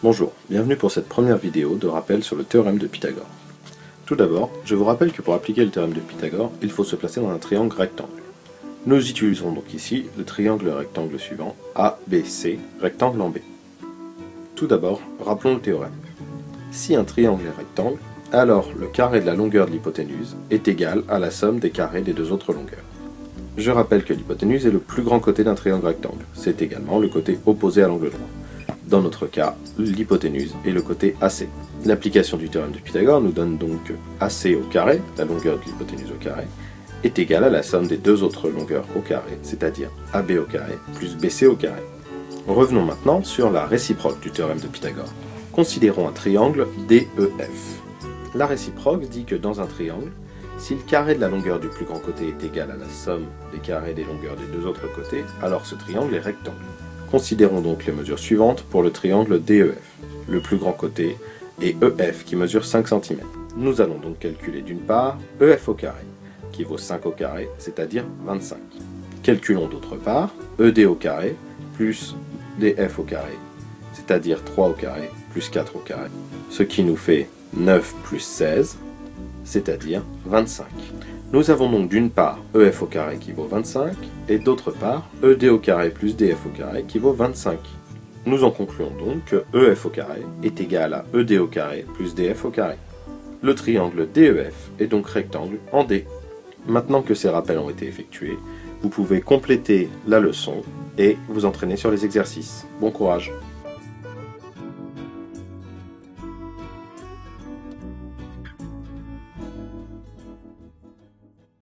Bonjour, bienvenue pour cette première vidéo de rappel sur le théorème de Pythagore. Tout d'abord, je vous rappelle que pour appliquer le théorème de Pythagore, il faut se placer dans un triangle rectangle. Nous utilisons donc ici le triangle rectangle suivant, ABC, rectangle en B. Tout d'abord, rappelons le théorème. Si un triangle est rectangle, alors le carré de la longueur de l'hypoténuse est égal à la somme des carrés des deux autres longueurs. Je rappelle que l'hypoténuse est le plus grand côté d'un triangle rectangle, c'est également le côté opposé à l'angle droit. Dans notre cas, l'hypoténuse est le côté AC. L'application du théorème de Pythagore nous donne donc que AC au carré, la longueur de l'hypoténuse au carré, est égale à la somme des deux autres longueurs au carré, c'est-à-dire AB au carré plus BC au carré. Revenons maintenant sur la réciproque du théorème de Pythagore. Considérons un triangle DEF. La réciproque dit que dans un triangle, si le carré de la longueur du plus grand côté est égal à la somme des carrés des longueurs des deux autres côtés, alors ce triangle est rectangle. Considérons donc les mesures suivantes pour le triangle DEF. Le plus grand côté est EF qui mesure 5 cm. Nous allons donc calculer d'une part EF au carré, qui vaut 5 au carré, c'est-à-dire 25. Calculons d'autre part ED au carré plus DF au carré, c'est-à-dire 3 au carré plus 4 au carré, ce qui nous fait 9 plus 16, c'est-à-dire 25. Nous avons donc d'une part EF au carré qui vaut 25, et d'autre part ED au carré plus DF au carré qui vaut 25. Nous en concluons donc que EF au carré est égal à ED au carré plus DF au carré. Le triangle DEF est donc rectangle en D. Maintenant que ces rappels ont été effectués, vous pouvez compléter la leçon et vous entraîner sur les exercices. Bon courage!